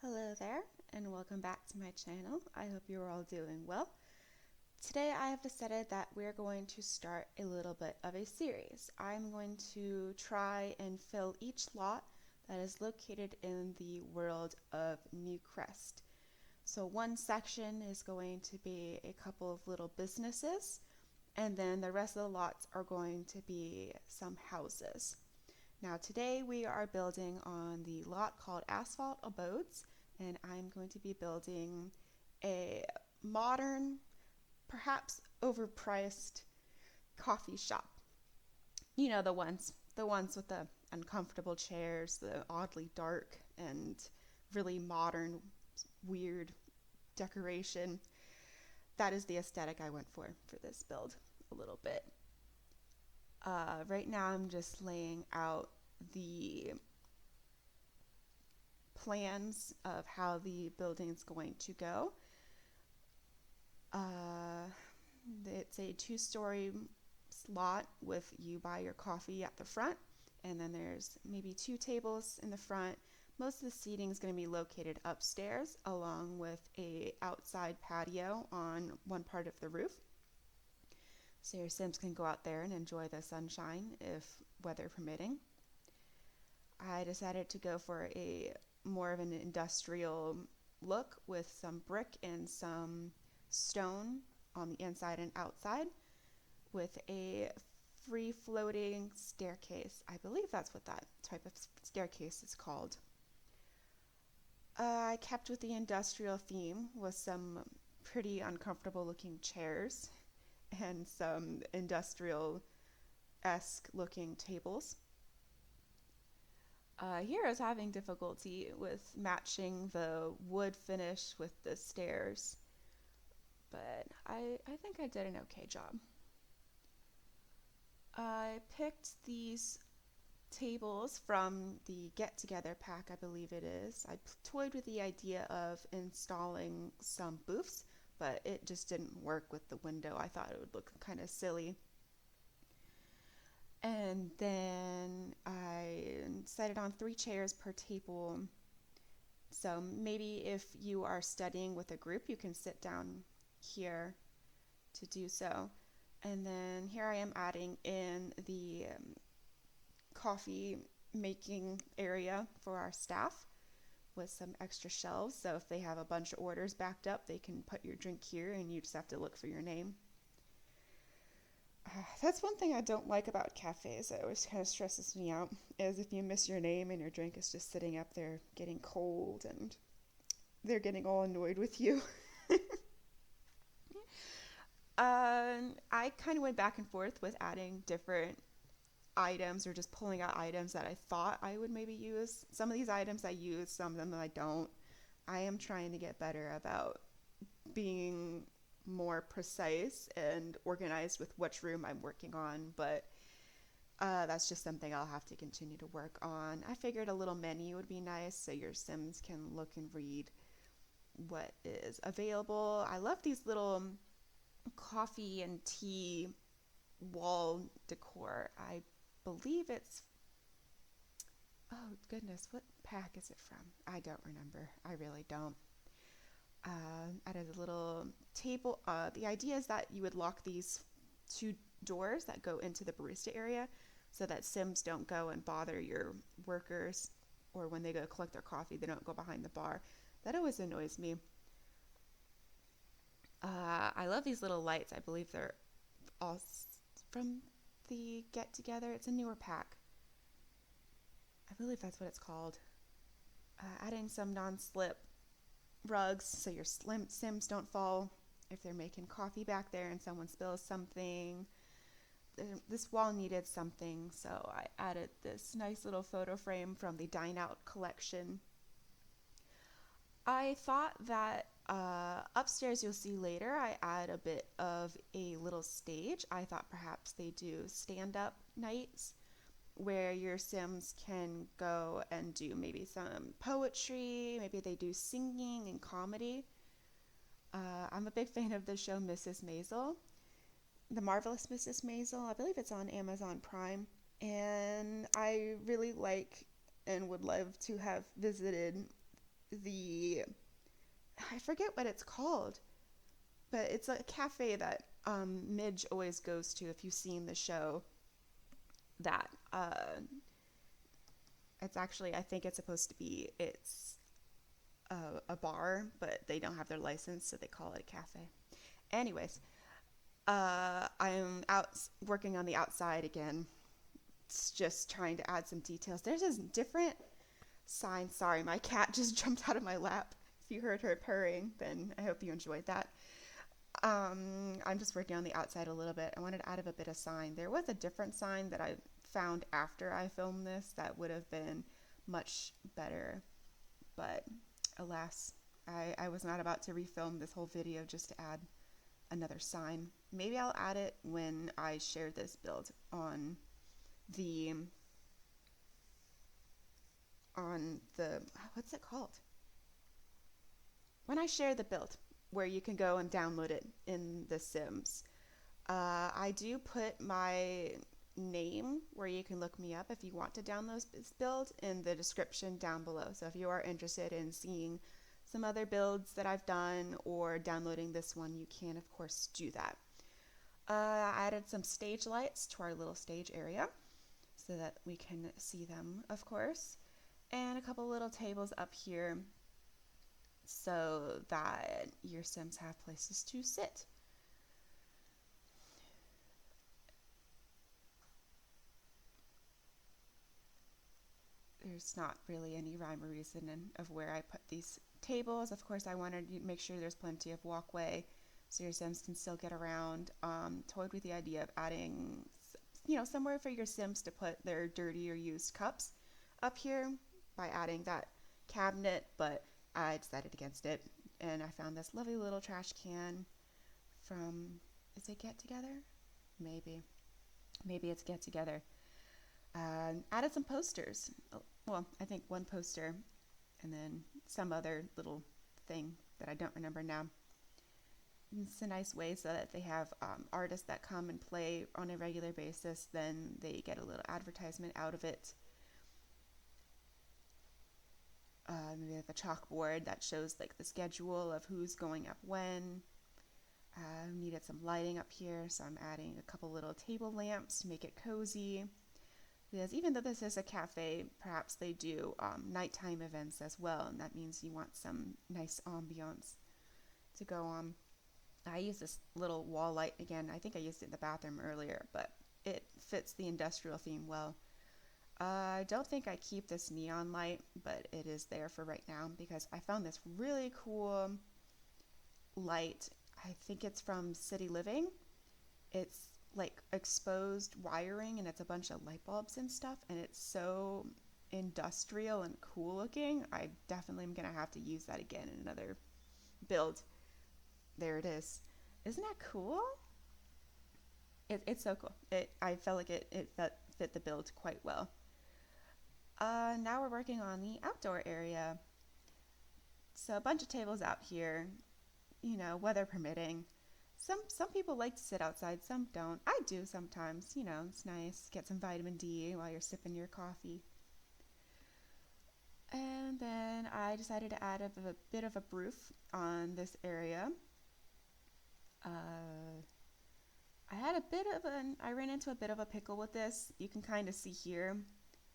Hello there, and welcome back to my channel. I hope you're all doing well. Today I have decided that we're going to start a little bit of a series. I'm going to try and fill each lot that is located in the world of NewCrest. So one section is going to be a couple of little businesses, and then the rest of the lots are going to be some houses. Now today we are building on the lot called Asphalt Abodes, and I'm going to be building a modern, perhaps overpriced coffee shop. You know, the ones with the uncomfortable chairs, the oddly dark and really modern, weird decoration. That is the aesthetic I went for this build a little bit. Right now I'm just laying out the plans of how the building is going to go. It's a 2-story slot with you buy your coffee at the front, and then there's maybe 2 tables in the front. Most of the seating is going to be located upstairs, along with a outside patio on one part of the roof. So your Sims can go out there and enjoy the sunshine if weather permitting. I decided to go for a more of an industrial look with some brick and some stone on the inside and outside with a free floating staircase. I believe that's what that type of staircase is called. I kept with the industrial theme with some pretty uncomfortable looking chairs and some industrial-esque looking tables. Here I was having difficulty with matching the wood finish with the stairs, but I think I did an okay job. I picked these tables from the Get Together pack, I believe it is. I toyed with the idea of installing some booths, but it just didn't work with the window. I thought it would look kind of silly. And then I decided on 3 chairs per table. So maybe if you are studying with a group, you can sit down here to do so. And then here I am adding in the coffee making area for our staff with some extra shelves. So if they have a bunch of orders backed up, they can put your drink here and you just have to look for your name. That's one thing I don't like about cafes. It always kind of stresses me out, is if you miss your name and your drink is just sitting up there getting cold and they're getting all annoyed with you. I kind of went back and forth with adding different items or just pulling out items that I thought I would maybe use. Some of these items I use, some of them I don't. I am trying to get better about being more precise and organized with which room I'm working on, but that's just something I'll have to continue to work on. I figured a little menu would be nice so your Sims can look and read what is available. I love these little coffee and tea wall decor. I believe it's, oh goodness, what pack is it from? I don't remember. I really don't. Added a little table. The idea is that you would lock these 2 doors that go into the barista area so that Sims don't go and bother your workers, or when they go collect their coffee, they don't go behind the bar. That always annoys me. I love these little lights. I believe they're all from the Get Together. It's a newer pack. I believe that's what it's called. Adding some non-slip rugs so your Sims don't fall if they're making coffee back there and someone spills something. This wall needed something, so I added this nice little photo frame from the Dine Out collection. I thought that upstairs, you'll see later, I add a bit of a little stage. I thought perhaps they do stand-up nights where your Sims can go and do maybe some poetry, maybe they do singing and comedy. I'm a big fan of the show Mrs. Maisel, The Marvelous Mrs. Maisel. I believe it's on Amazon Prime, and I really like and would love to have visited the, I forget what it's called, but it's a cafe that Midge always goes to. If you've seen the show, that it's actually, I think it's supposed to be, it's a bar, but they don't have their license, so they call it a cafe. Anyways, I'm out working on the outside again. It's just trying to add some details. There's this different sign. Sorry, my cat just jumped out of my lap. If you heard her purring, then I hope you enjoyed that. I'm just working on the outside a little bit. I wanted to add a bit of sign. There was a different sign that I found after I filmed this that would have been much better, but alas, I was not about to refilm this whole video just to add another sign. Maybe I'll add it when I share this build on the what's it called? When I share the build, where you can go and download it in The Sims. I do put my name where you can look me up if you want to download this build in the description down below. So if you are interested in seeing some other builds that I've done or downloading this one, you can of course do that. I added some stage lights to our little stage area so that we can see them, of course, and a couple little tables up here so that your Sims have places to sit. There's not really any rhyme or reason of where I put these tables. Of course, I wanted to make sure there's plenty of walkway so your Sims can still get around. Toyed with the idea of adding, somewhere for your Sims to put their dirty or used cups up here by adding that cabinet, but I decided against it, and I found this lovely little trash can from, is it Get Together? Maybe it's Get Together. Added some posters. Well, I think one poster, and then some other little thing that I don't remember now. It's a nice way so that they have artists that come and play on a regular basis, then they get a little advertisement out of it. Maybe like a chalkboard that shows like the schedule of who's going up when. Needed some lighting up here, so I'm adding a couple little table lamps to make it cozy. Because even though this is a cafe, perhaps they do nighttime events as well, and that means you want some nice ambiance to go on. I use this little wall light again. I think I used it in the bathroom earlier, but it fits the industrial theme well. I don't think I keep this neon light, but it is there for right now because I found this really cool light. I think it's from City Living. It's like exposed wiring and it's a bunch of light bulbs and stuff, and it's so industrial and cool looking. I definitely am gonna have to use that again in another build. There it is. Isn't that cool? It's so cool. I felt like it fit the build quite well. Now we're working on the outdoor area. So a bunch of tables out here, weather permitting. Some people like to sit outside, some don't. I do sometimes, it's nice. Get some vitamin D while you're sipping your coffee. And then I decided to add a bit of a roof on this area. I ran into a bit of a pickle with this. You can kind of see here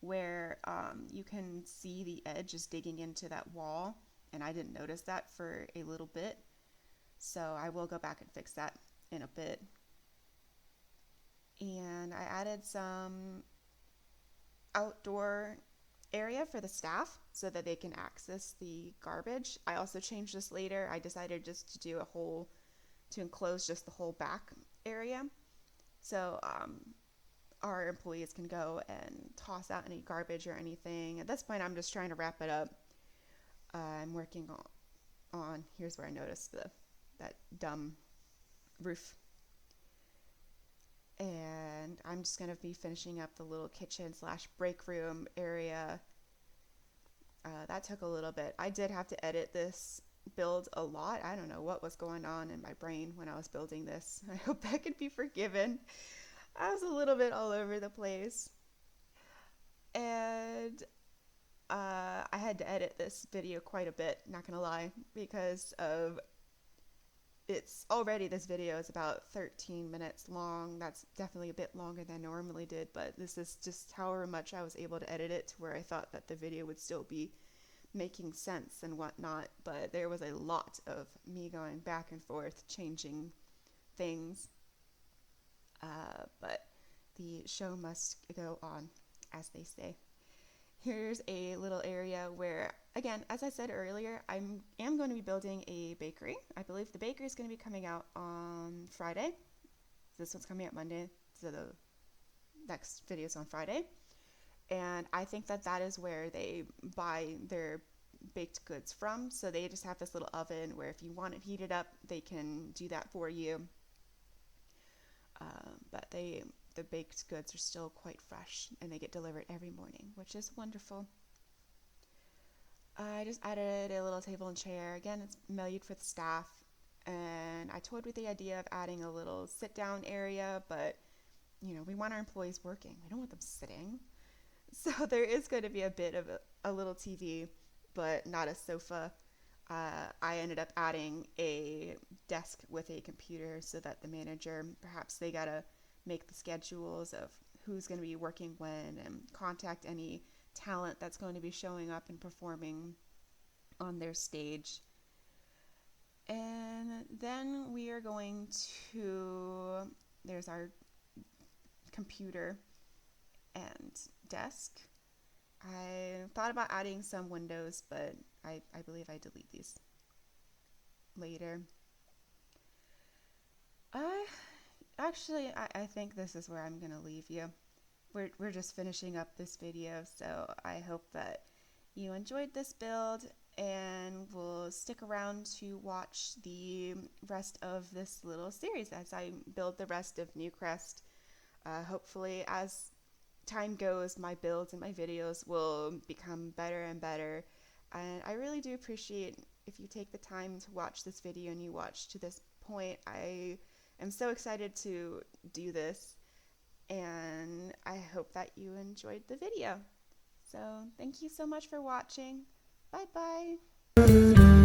where you can see the edge is digging into that wall, and I didn't notice that for a little bit. So I will go back and fix that in a bit. And I added some outdoor area for the staff so that they can access the garbage. I also changed this later. I decided just to do to enclose just the whole back area. So our employees can go and toss out any garbage or anything. At this point, I'm just trying to wrap it up. I'm working on here's where I noticed that dumb roof. And I'm just going to be finishing up the little kitchen / break room area. That took a little bit. I did have to edit this build a lot. I don't know what was going on in my brain when I was building this. I hope that could be forgiven. I was a little bit all over the place. And I had to edit this video quite a bit, not gonna lie, because of this video is about 13 minutes long. That's definitely a bit longer than I normally did, but this is just however much I was able to edit it to where I thought that the video would still be making sense and whatnot, but there was a lot of me going back and forth, changing things. But the show must go on, as they say. Here's a little area where, again, as I said earlier, I am going to be building a bakery. I believe the bakery is going to be coming out on Friday. This one's coming out Monday, so the next video is on Friday. And I think that that is where they buy their baked goods from. So they just have this little oven where if you want it heated up, they can do that for you. But the baked goods are still quite fresh and they get delivered every morning, which is wonderful. I just added a little table and chair. Again, it's made for the staff, and I toyed with the idea of adding a little sit-down area, but we want our employees working. We don't want them sitting. So there is going to be a bit of a little TV, but not a sofa. I ended up adding a desk with a computer so that the manager, perhaps they gotta make the schedules of who's going to be working when and contact any talent that's going to be showing up and performing on their stage. And then we are going to, there's our computer and desk. I thought about adding some windows, but I believe I delete these later. I think this is where I'm gonna leave you. We're just finishing up this video, so I hope that you enjoyed this build and will stick around to watch the rest of this little series as I build the rest of NewCrest. Hopefully, as time goes, my builds and my videos will become better and better, and I really do appreciate if you take the time to watch this video and you watch to this point. I am so excited to do this, and I hope that you enjoyed the video. So thank you so much for watching. Bye bye.